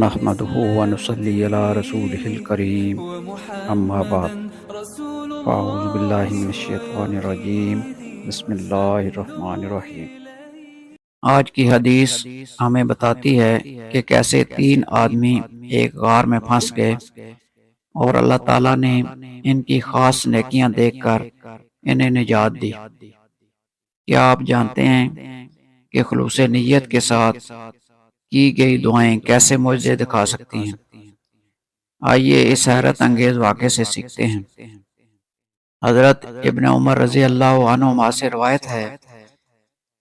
نحمده ونصلي على رسوله الكريم اما بعد فاعوذ باللہ من الشیطان الرجیم بسم اللہ الرحمن الرحیم۔ آج کی حدیث ہمیں بتاتی ہے کہ کیسے تین آدمی ایک غار میں پھنس گئے اور اللہ تعالیٰ نے ان کی خاص نیکیاں دیکھ کر انہیں نجات دی۔ کیا آپ جانتے ہیں کہ خلوص نیت کے ساتھ کی گئی دعائیں کیسے معجزے دکھا سکتی ہیں؟ آئیے اس حیرت انگیز واقعے سے سیکھتے ہیں۔ حضرت ابن عمر رضی اللہ عنہما سے روایت ہے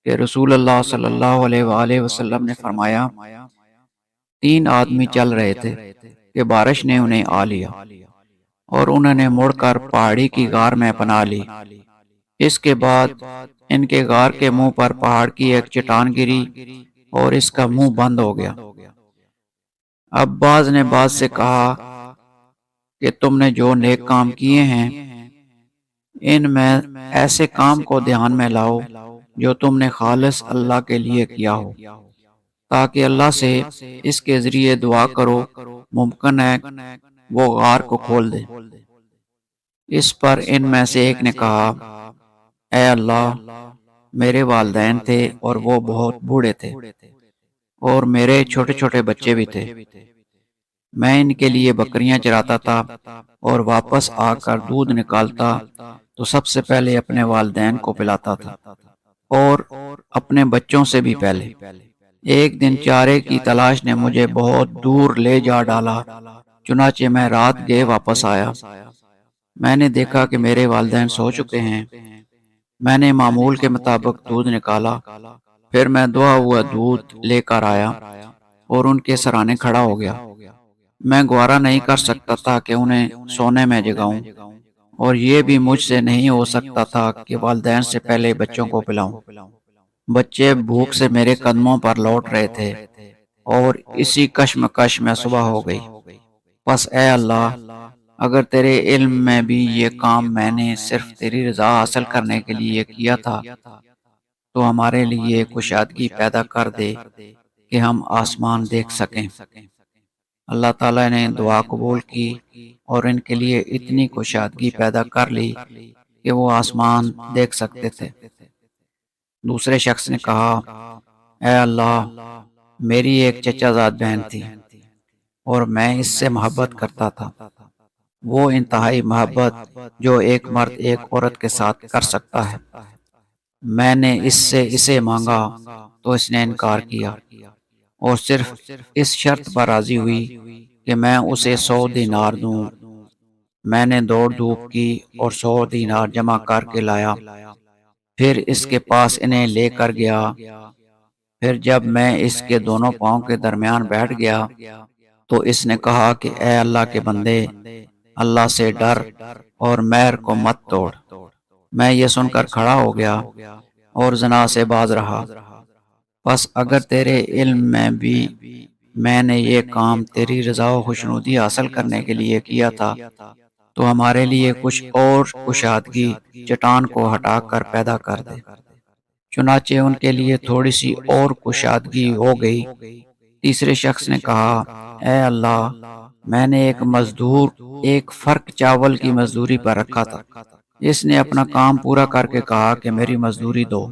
کہ رسول اللہ صلی اللہ علیہ وآلہ وسلم نے فرمایا، تین آدمی چل رہے تھے کہ بارش نے انہیں آ لیا اور انہوں نے مڑ کر پہاڑی کی غار میں پناہ لی۔ اس کے بعد ان کے غار کے منہ پر پہاڑ کی ایک چٹان گری اور اس کا منہ بند ہو گیا۔ اب بعض نے بعض سے کہا کہ تم نے جو نیک کام کیے ہیں ان میں ایسے کام کو دھیان میں لاؤ جو تم نے خالص اللہ کے لیے کیا ہو، تاکہ اللہ سے اس کے ذریعے دعا کرو، ممکن ہے وہ غار کو کھول دے۔ اس پر ان میں سے ایک نے کہا، اے اللہ، میرے والدین تھے اور وہ بہت بوڑھے تھے اور میرے چھوٹے چھوٹے بچے بھی تھے۔ میں ان کے لیے بکریاں چراتا تھا اور واپس آ کر دودھ نکالتا تو سب سے پہلے اپنے والدین کو پلاتا تھا اور اپنے بچوں سے بھی پہلے۔ ایک دن چارے کی تلاش نے مجھے بہت دور لے جا ڈالا، چنانچہ میں رات گئے واپس آیا۔ میں نے دیکھا کہ میرے والدین سو چکے ہیں۔ میں نے معمول کے مطابق دودھ نکالا، پھر میں دھوا ہوا دودھ لے کر آیا اور ان کے سرانے کھڑا ہو گیا۔ میں گوارا نہیں کر سکتا تھا کہ انہیں سونے میں جگاؤں، اور یہ بھی مجھ سے نہیں ہو سکتا تھا کہ والدین سے پہلے بچوں کو پلاؤں۔ بچے بھوک سے میرے قدموں پر لوٹ رہے تھے اور اسی کشمکش میں صبح ہو گئی۔ بس اے اللہ، اگر تیرے علم میں بھی یہ کام میں نے صرف تیری رضا حاصل کرنے کے لیے کیا تھا تو ہمارے لیے کشادگی پیدا کر دے کہ ہم آسمان دیکھ سکیں۔ اللہ تعالیٰ نے دعا قبول کی اور ان کے لیے اتنی کشادگی پیدا کر لی کہ وہ آسمان دیکھ سکتے تھے۔ دوسرے شخص نے کہا، اے اللہ، میری ایک چچا زاد بہن تھی اور میں اس سے محبت کرتا تھا، وہ انتہائی محبت جو ایک مرد ایک عورت کے ساتھ کر سکتا ہے۔ میں نے اس سے اسے مانگا تو اس نے انکار کیا اور صرف اس شرط پر راضی ہوئی کہ میں اسے 100 دینار دوں۔ میں نے دوڑ دھوپ کی اور 100 دینار جمع کر کے لایا، پھر اس کے پاس انہیں لے کر گیا۔ پھر جب میں اس کے دونوں پاؤں کے درمیان بیٹھ گیا تو اس نے کہا کہ اے اللہ کے بندے، اللہ سے ڈر اور مہر کو مت توڑ۔ میں یہ سن کر کھڑا ہو گیا اور زنا سے باز رہا۔ بس اگر تیرے علم میں بھی میں نے یہ کام تیری رضا و خوشنودی حاصل کرنے کے لیے کیا تھا تو ہمارے لیے کچھ اور کشادگی چٹان کو ہٹا کر پیدا کر دے۔ چنانچہ ان کے لیے تھوڑی سی اور کشادگی ہو گئی۔ تیسرے شخص نے کہا، اے اللہ، میں نے ایک مزدور ایک فرق چاول کی مزدوری پر رکھا تھا۔ اس نے اپنا کام پورا کر کے کہا کہ میری مزدوری دو۔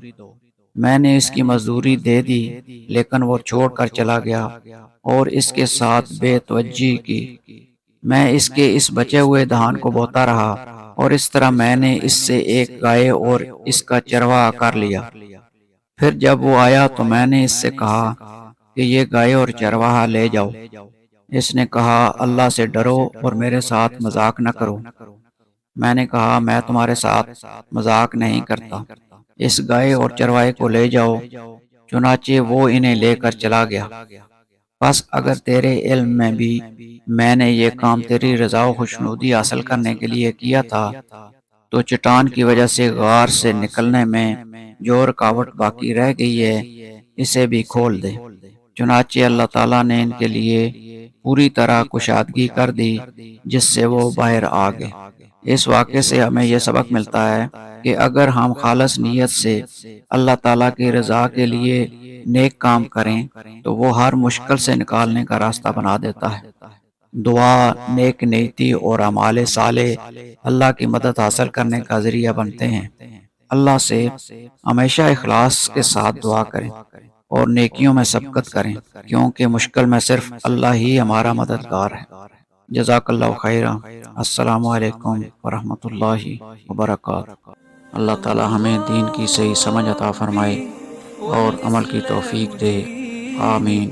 میں نے اس کی مزدوری دے دی، لیکن وہ چھوڑ کر چلا گیا اور اس کے ساتھ بے توجہی کی۔ میں اس کے اس بچے ہوئے دھان کو بوتا رہا اور اس طرح میں نے اس سے ایک گائے اور اس کا چرواہا کر لیا۔ پھر جب وہ آیا تو میں نے اس سے کہا کہ یہ گائے اور چرواہا لے جاؤ۔ اس نے کہا، اللہ سے ڈرو اور میرے ساتھ مذاق نہ کرو۔ میں نے کہا، میں تمہارے ساتھ مذاق نہیں کرتا، اس گائے اور چرواہے کو لے جاؤ۔ چنانچہ وہ انہیں لے کر چلا گیا۔ بس اگر تیرے علم میں بھی میں نے یہ کام تیری رضا و خوشنودی حاصل کرنے کے لیے کیا تھا تو چٹان کی وجہ سے غار سے نکلنے میں جو رکاوٹ باقی رہ گئی ہے اسے بھی کھول دے۔ چنانچہ اللہ تعالیٰ نے ان کے لیے پوری طرح کشادگی کر دی جس سے وہ باہر آ گئے۔ اس واقعے سے ہمیں یہ سبق ملتا ہے کہ اگر ہم خالص نیت سے اللہ تعالیٰ کی رضا کے لیے نیک کام کریں تو وہ ہر مشکل سے نکالنے کا راستہ بنا دیتا ہے۔ دعا، نیک نیتی اور اعمال صالح اللہ کی مدد حاصل کرنے کا ذریعہ بنتے ہیں۔ اللہ سے ہمیشہ اخلاص کے ساتھ دعا کریں اور نیکیوں میں سبقت کریں، کیونکہ مشکل میں صرف اللہ ہی ہمارا مددگار ہے۔ جزاک اللہ خیرہ۔ السلام علیکم ورحمۃ اللہ وبرکاتہ۔ اللہ تعالی ہمیں دین کی صحیح سمجھ عطا فرمائے اور عمل کی توفیق دے، آمین۔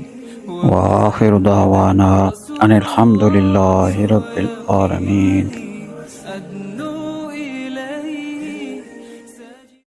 وآخر دعوانا ان الحمد للہ رب العالمین۔